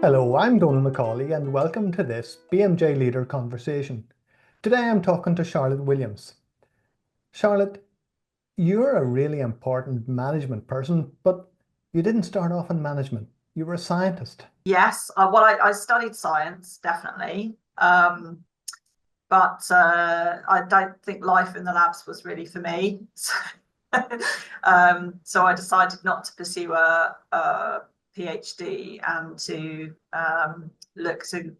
Hello, I'm Donal McCauley and welcome to this BMJ Leader conversation. Today I'm talking to Charlotte Williams. Charlotte, you're a really important management person, but you didn't start off in management. You were a scientist. Yes, I studied science, definitely. But I don't think life in the labs was really for me. So I decided not to pursue a PhD and to look to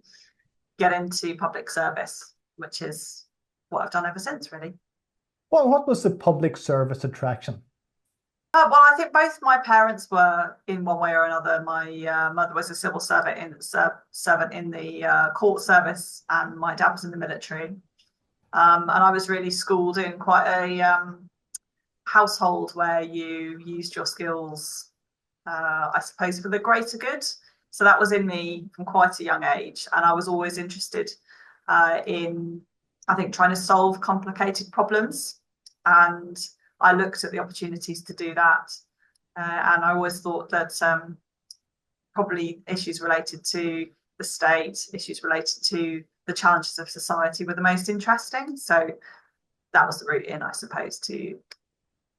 get into public service, which is what I've done ever since, really. Well, what was the public service attraction? Well, I think both my parents were in one way or another. My mother was a civil servant in the court service, and my dad was in the military. And I was really schooled in quite a household where you used your skills, I suppose, for the greater good. So that was in me from quite a young age, and I was always interested in, I think, trying to solve complicated problems. And I looked at the opportunities to do that. And I always thought that probably issues related to the state, issues related to the challenges of society were the most interesting. So that was the route in, I suppose, to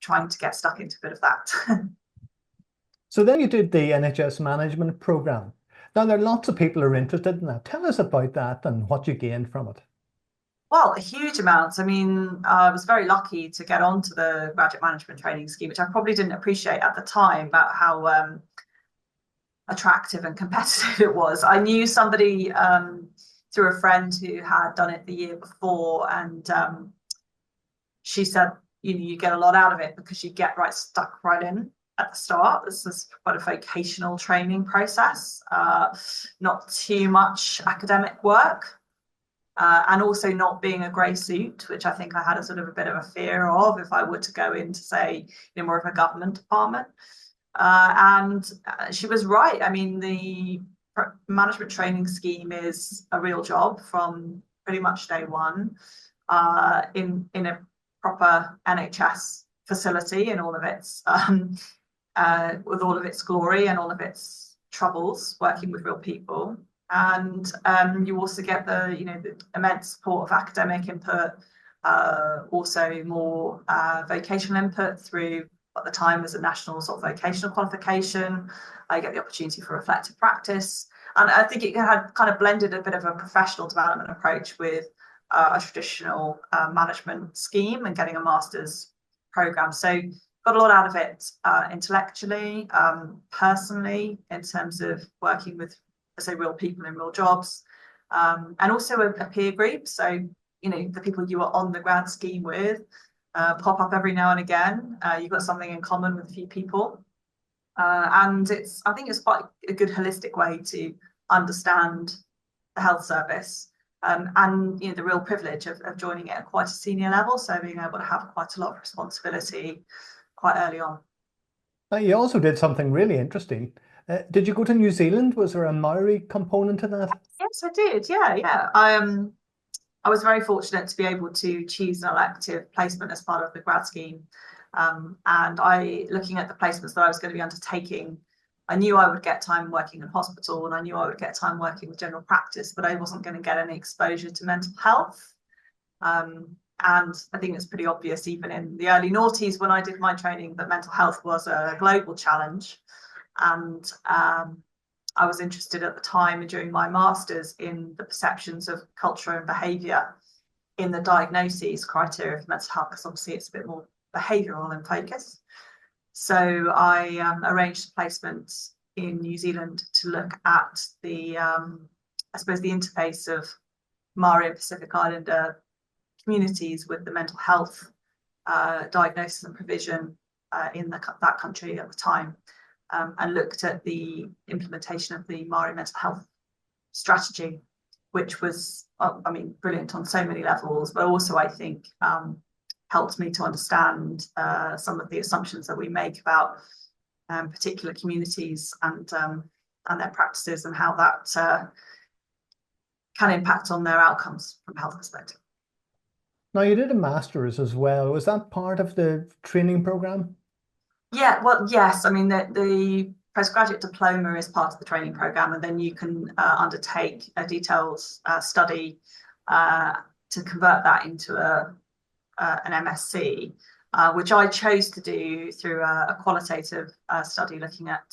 trying to get stuck into a bit of that. So then you did the NHS management program. Now there are lots of people who are interested in that. Tell us about that and what you gained from it. Well, a huge amount. I mean, I was very lucky to get onto the graduate management training scheme, which I probably didn't appreciate at the time about how attractive and competitive it was. I knew somebody through a friend who had done it the year before, and she said, you get a lot out of it because you get stuck right in at the start. This is quite a vocational training process, not too much academic work. And also not being a grey suit, which I think I had a sort of a bit of a fear of if I were to go into, say, more of a government department. And she was right. I mean, the management training scheme is a real job from pretty much day one, in a proper NHS facility in all of its with all of its glory and all of its troubles, working with real people. And you also get the immense support of academic input, also more vocational input through at the time was a national sort of vocational qualification. I get the opportunity for reflective practice, and I think it had kind of blended a bit of a professional development approach with a traditional management scheme and getting a master's program. So got a lot out of it intellectually, personally, in terms of working with, I say, real people in real jobs, and also a peer group. So, the people you are on the grad scheme with pop up every now and again. You've got something in common with a few people. And I think it's quite a good holistic way to understand the health service. And the real privilege of joining it at quite a senior level. So being able to have quite a lot of responsibility quite early on. Now you also did something really interesting. Did you go to New Zealand? Was there a Maori component to that? Yes, I did. Yeah, yeah. I was very fortunate to be able to choose an elective placement as part of the grad scheme. And looking at the placements that I was going to be undertaking, I knew I would get time working in hospital and I knew I would get time working with general practice, but I wasn't going to get any exposure to mental health. And I think it's pretty obvious, even in the early noughties when I did my training, that mental health was a global challenge. And I was interested at the time and during my master's in the perceptions of culture and behaviour in the diagnoses criteria for mental health, because obviously it's a bit more behavioural in focus. So I arranged a placement in New Zealand to look at I suppose, the interface of Maori and Pacific Islander communities with the mental health diagnosis and provision in that country at the time. And looked at the implementation of the Maori mental health strategy, which was, brilliant on so many levels, but also I think helped me to understand some of the assumptions that we make about particular communities and their practices and how that can impact on their outcomes from a health perspective. Now you did a master's as well. Was that part of the training program? Yeah, well, yes. I mean, the postgraduate diploma is part of the training program, and then you can undertake a detailed study to convert that into an MSc, which I chose to do through a qualitative study looking at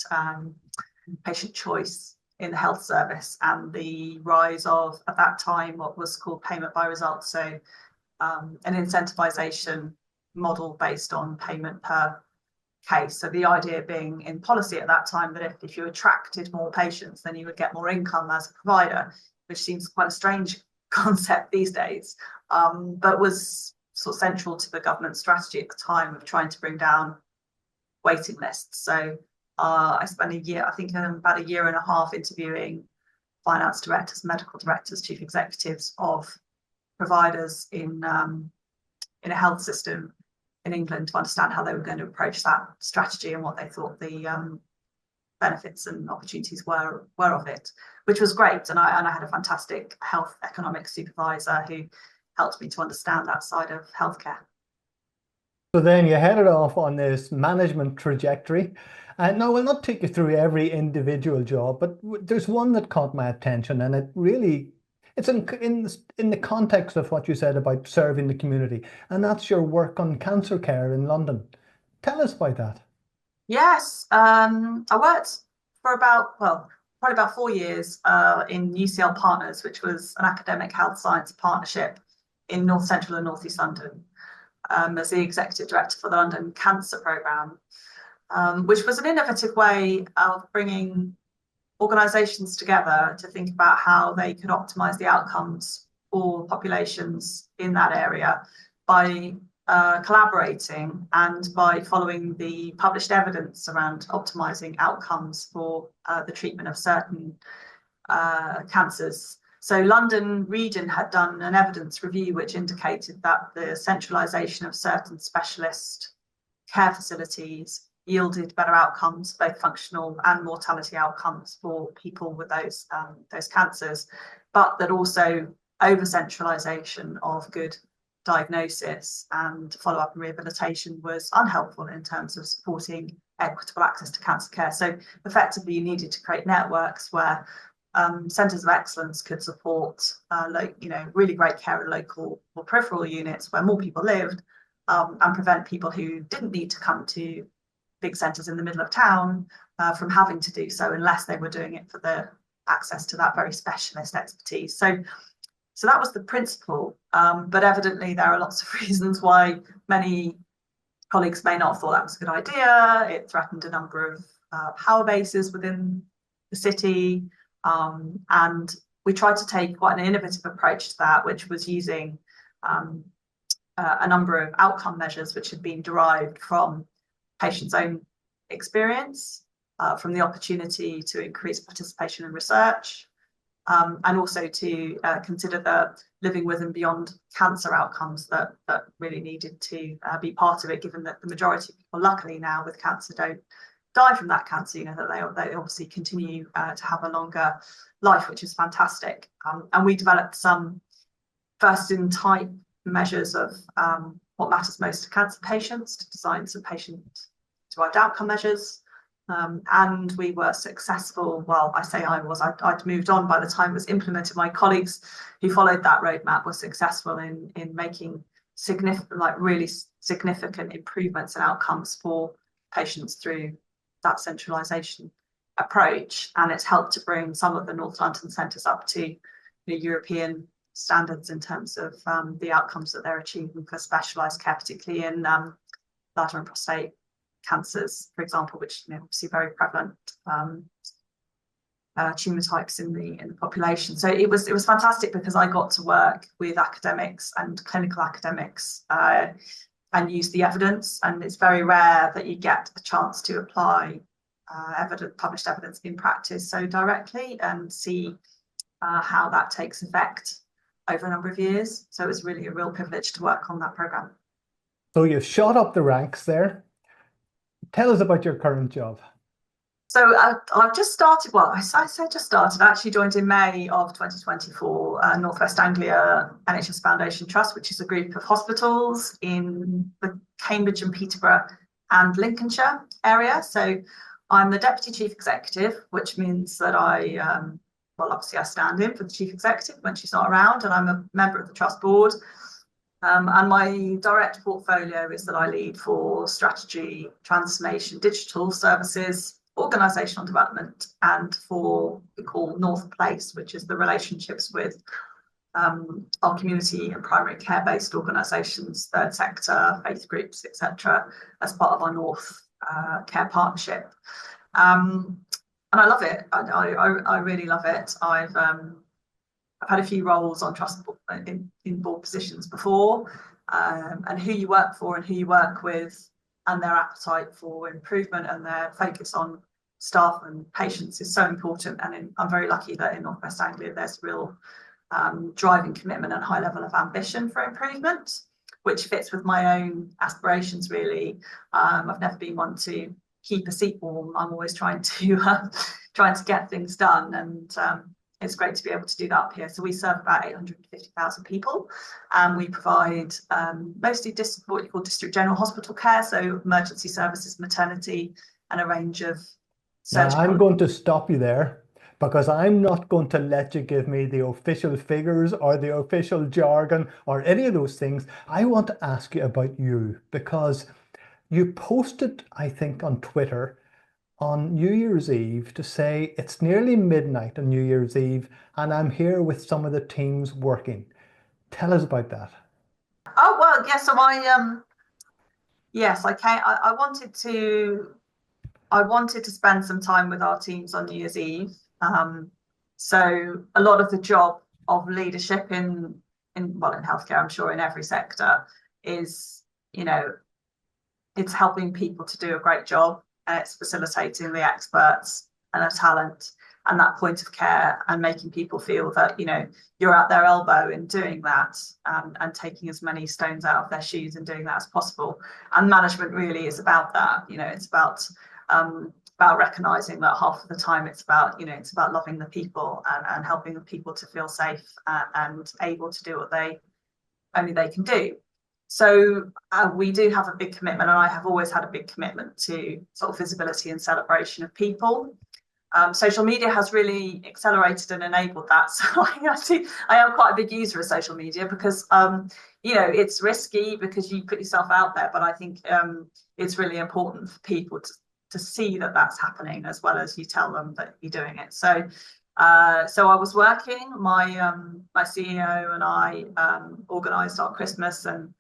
patient choice in the health service and the rise of, at that time, what was called payment by results. So an incentivization model based on payment per case. So the idea being in policy at that time that if you attracted more patients, then you would get more income as a provider, which seems quite a strange concept these days, but was sort of central to the government strategy at the time of trying to bring down waiting lists. So I spent a year, I think about a year and a half, interviewing finance directors, medical directors, chief executives of providers in a health system in England to understand how they were going to approach that strategy and what they thought the benefits and opportunities were of it, which was great. And I had a fantastic health economics supervisor who helped me to understand that side of healthcare. So then you headed off on this management trajectory. Now, we'll not take you through every individual job, but there's one that caught my attention, and it's in the context of what you said about serving the community, and that's your work on cancer care in London. Tell us about that. Yes, I worked for probably about 4 years in UCL Partners, which was an academic health science partnership in North Central and North East London, as the executive director for the London Cancer Programme, which was an innovative way of bringing organisations together to think about how they could optimise the outcomes for populations in that area by collaborating and by following the published evidence around optimising outcomes for the treatment of certain cancers. So London region had done an evidence review which indicated that the centralisation of certain specialist care facilities yielded better outcomes, both functional and mortality outcomes for people with those cancers, but that also over-centralisation of good diagnosis and follow-up and rehabilitation was unhelpful in terms of supporting equitable access to cancer care. So effectively, you needed to create networks where centres of excellence could support really great care in local or peripheral units where more people lived, and prevent people who didn't need to come to big centres in the middle of town from having to do so unless they were doing it for the access to that very specialist expertise. So that was the principle, but evidently there are lots of reasons why many colleagues may not have thought that was a good idea. It threatened a number of power bases within the city, and we tried to take quite an innovative approach to that, which was using a number of outcome measures which had been derived from patients' own experience, from the opportunity to increase participation in research, and also to consider the living with and beyond cancer outcomes that really needed to be part of it, given that the majority of people, luckily now with cancer, don't die from that cancer, that they obviously continue to have a longer life, which is fantastic. And we developed some first-in-type measures of what matters most to cancer patients, to design some patient-derived outcome measures. And we were successful. Well, I say I'd moved on by the time it was implemented. My colleagues who followed that roadmap were successful in making really significant improvements in outcomes for patients through that centralisation approach. And it's helped to bring some of the North London centres up to the European standards in terms of the outcomes that they're achieving for specialised care, particularly in bladder and prostate cancers, for example, which obviously very prevalent tumour types in the population. So it was fantastic because I got to work with academics and clinical academics and use the evidence. And it's very rare that you get a chance to apply published evidence in practice so directly and see how that takes effect over a number of years. So it was really a real privilege to work on that programme. So you've shot up the ranks there. Tell us about your current job. So I've just started, well, I say just started, I actually joined in May of 2024, North West Anglia NHS Foundation Trust, which is a group of hospitals in the Cambridge and Peterborough and Lincolnshire area. So I'm the Deputy Chief Executive, which means that well, obviously I stand in for the Chief Executive when she's not around, and I'm a member of the Trust Board. And my direct portfolio is that I lead for strategy, transformation, digital services, organisational development, and for what we call North Place, which is the relationships with our community and primary care-based organisations, third sector, faith groups, etc., as part of our North Care Partnership. And I love it. I really love it. I've had a few roles on trust in board positions before, and who you work for and who you work with and their appetite for improvement and their focus on staff and patients is so important. And I'm very lucky that in North West Anglia there's real driving commitment and high level of ambition for improvement, which fits with my own aspirations really. I've never been one to keep a seat warm. I'm always trying to get things done, and it's great to be able to do that up here. So we serve about 850,000 people, and we provide mostly what you call district general hospital care, so emergency services, maternity, and a range of surgical. Now, I'm going to stop you there because I'm not going to let you give me the official figures or the official jargon or any of those things. I want to ask you about you, because you posted, I think, on Twitter on New Year's Eve to say it's nearly midnight on New Year's Eve and I'm here with some of the teams working. Tell us about that. Oh, well, yes. So I came. I wanted to spend some time with our teams on New Year's Eve. So a lot of the job of leadership in healthcare, I'm sure in every sector, is, it's helping people to do a great job. It's facilitating the experts and the talent and that point of care and making people feel that, you're at their elbow in doing that, and taking as many stones out of their shoes and doing that as possible. And management really is about that. It's about recognizing that half of the time it's about loving the people and helping the people to feel safe and able to do what only they can do. So we do have a big commitment, and I have always had a big commitment to sort of visibility and celebration of people. Social media has really accelerated and enabled that. So I am quite a big user of social media because, it's risky because you put yourself out there, but I think it's really important for people to see that that's happening as well as you tell them that you're doing it. So I was working, my CEO and I organised our Christmas and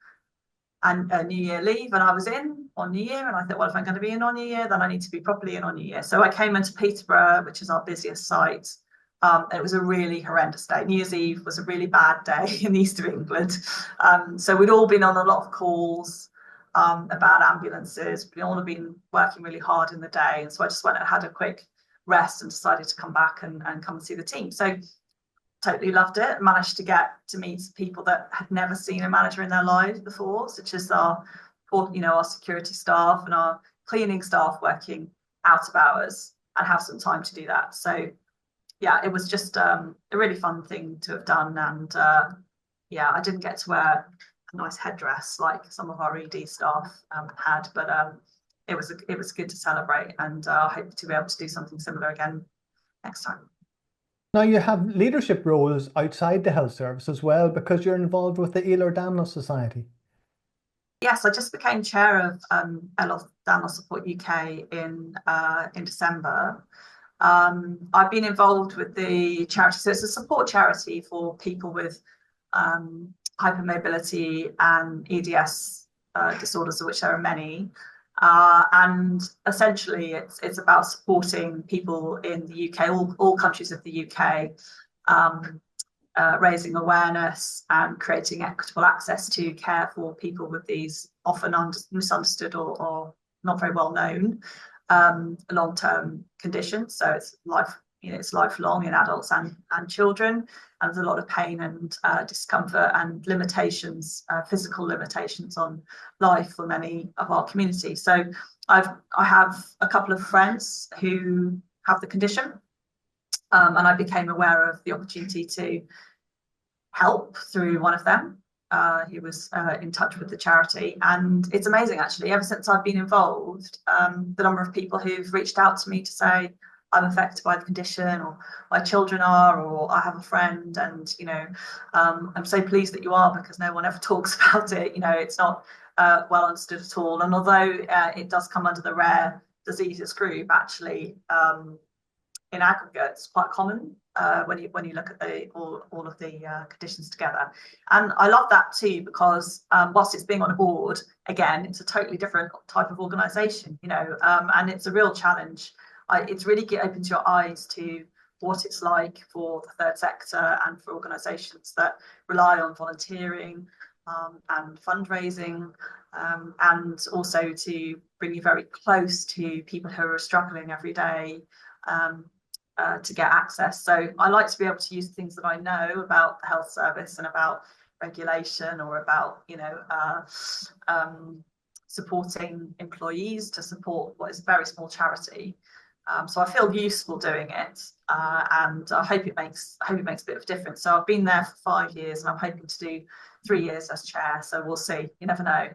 New Year leave, and I was in on New Year, and I thought, well, if I'm going to be in on New Year, then I need to be properly in on New Year. So I came into Peterborough, which is our busiest site. It was a really horrendous day. New Year's Eve was a really bad day in the east of England. So we'd all been on a lot of calls about ambulances. We'd all been working really hard in the day. And so I just went and had a quick rest and decided to come back and come and see the team. So totally loved it. Managed to get to meet people that had never seen a manager in their lives before, such as our security staff and our cleaning staff working out of hours, and have some time to do that. So yeah, it was just a really fun thing to have done. And I didn't get to wear a nice headdress like some of our ED staff had, but it was good to celebrate, and I hope to be able to do something similar again next time. Now, you have leadership roles outside the health service as well, because you're involved with the Ehlers-Danlos Society. Yes, I just became chair of Ehlers-Danlos Support UK in December. I've been involved with the charity, so it's a support charity for people with hypermobility and EDS disorders, of which there are many. And essentially, it's about supporting people in the UK, all countries of the UK, raising awareness and creating equitable access to care for people with these often misunderstood or not very well known long-term conditions. So it's lifelong in adults and children, and there's a lot of pain and discomfort and limitations, physical limitations on life for many of our community. So I have a couple of friends who have the condition, and I became aware of the opportunity to help through one of them. who was in touch with the charity, and it's amazing actually. Ever since I've been involved, the number of people who've reached out to me to say I'm affected by the condition, or my children are, or I have a friend, and I'm so pleased that you are, because no one ever talks about it. It's not well understood at all. And although it does come under the rare diseases group, actually in aggregate, it's quite common when you look at all of the conditions together. And I love that too, because whilst it's being on a board, again, it's a totally different type of organisation, and it's a real challenge. It's really opens your eyes to what it's like for the third sector and for organisations that rely on volunteering and fundraising, and also to bring you very close to people who are struggling every day to get access. So I like to be able to use things that I know about the health service and about regulation, or about supporting employees to support what is a very small charity. So I feel useful doing it, and I hope it makes a bit of a difference. So I've been there for 5 years, and I'm hoping to do 3 years as chair. So we'll see. You never know.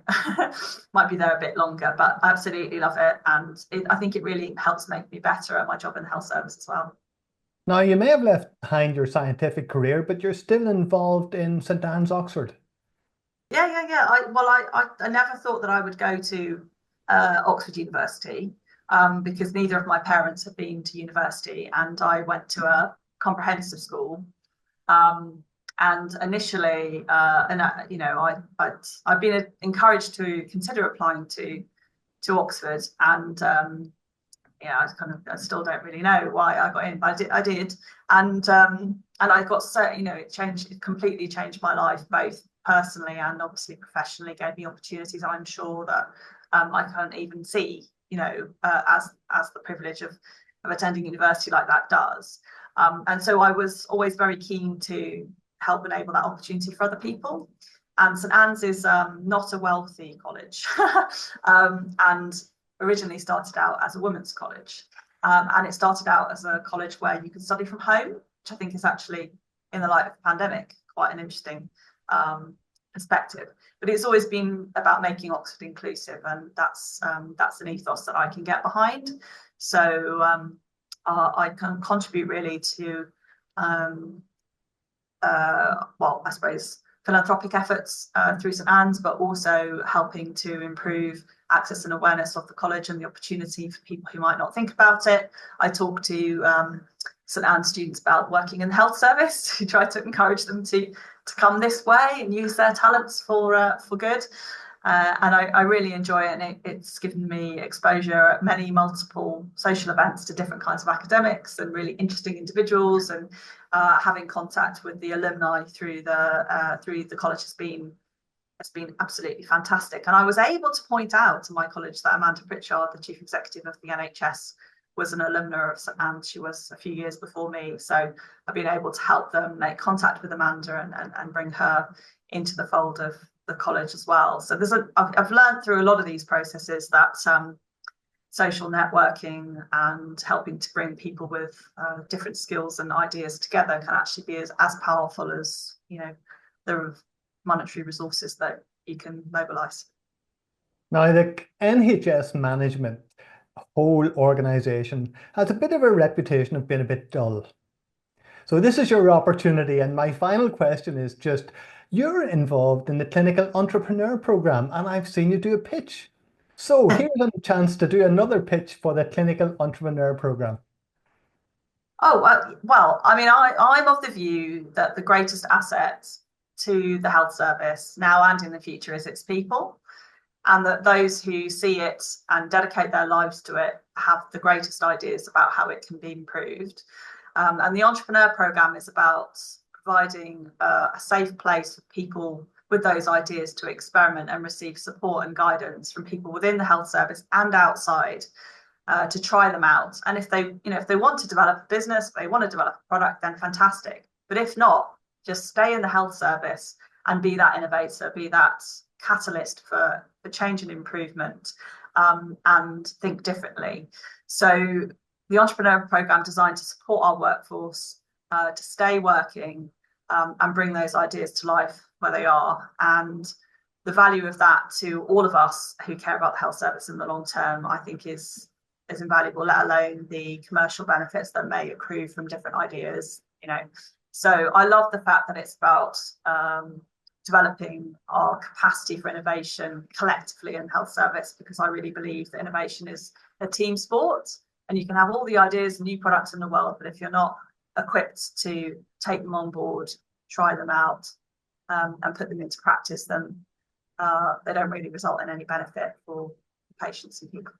Might be there a bit longer, but I absolutely love it, and I think it really helps make me better at my job in the health service as well. Now, you may have left behind your scientific career, but you're still involved in St Anne's, Oxford. Yeah. I never thought that I would go to Oxford University. Because neither of my parents had been to university, and I went to a comprehensive school. And initially, I'd been encouraged to consider applying to Oxford, and I still don't really know why I got in, but I did, and I got so it completely changed my life, both personally and obviously professionally. Gave me opportunities I'm sure that I can't even see. As the privilege of attending university like that does. And so I was always very keen to help enable that opportunity for other people. And St Anne's is not a wealthy college, and originally started out as a women's college. And it started out as a college where you can study from home, which I think is actually, in the light of the pandemic, quite an interesting perspective. But it's always been about making Oxford inclusive, and that's an ethos that I can get behind. So I can contribute really to I suppose philanthropic efforts through St Anne's, but also helping to improve access and awareness of the college and the opportunity for people who might not think about it. I talk to St Anne's students about working in the health service, to try to encourage them to come this way and use their talents for good. And I really enjoy it, and it's given me exposure at many multiple social events to different kinds of academics and really interesting individuals, and having contact with the alumni through the college has been absolutely fantastic. And I was able to point out to my college that Amanda Pritchard, the chief executive of the NHS, was an alumna of St Anne's. She was a few years before me, so I've been able to help them make contact with Amanda and bring her into the fold of the college as well. So I've learned through a lot of these processes that social networking and helping to bring people with different skills and ideas together can actually be as powerful as the monetary resources that you can mobilise. Now, the NHS management whole organisation has a bit of a reputation of being a bit dull. So this is your opportunity, and my final question is just, you're involved in the Clinical Entrepreneur Programme, and I've seen you do a pitch. So here's a chance to do another pitch for the Clinical Entrepreneur Programme. Oh, well, I mean, I'm of the view that the greatest asset to the health service now and in the future is its people, and that those who see it and dedicate their lives to it have the greatest ideas about how it can be improved. And the Entrepreneur Programme is about providing a safe place for people with those ideas to experiment and receive support and guidance from people within the health service and outside to try them out. And if they want to develop a business, if they want to develop a product, then fantastic. But if not, just stay in the health service and be that innovator, be that catalyst for change and improvement, and think differently. So the Entrepreneur Programme designed to support our workforce to stay working and bring those ideas to life where they are. And the value of that to all of us who care about the health service in the long term, I think is invaluable, let alone the commercial benefits that may accrue from different ideas, you know. So I love the fact that it's about developing our capacity for innovation collectively in health service, because I really believe that innovation is a team sport, and you can have all the ideas and new products in the world, but if you're not equipped to take them on board, try them out, and put them into practice, then they don't really result in any benefit for patients and people.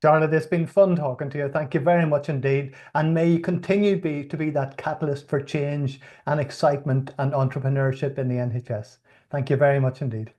Charlotte, it's been fun talking to you. Thank you very much indeed. And may you continue to be that catalyst for change and excitement and entrepreneurship in the NHS. Thank you very much indeed.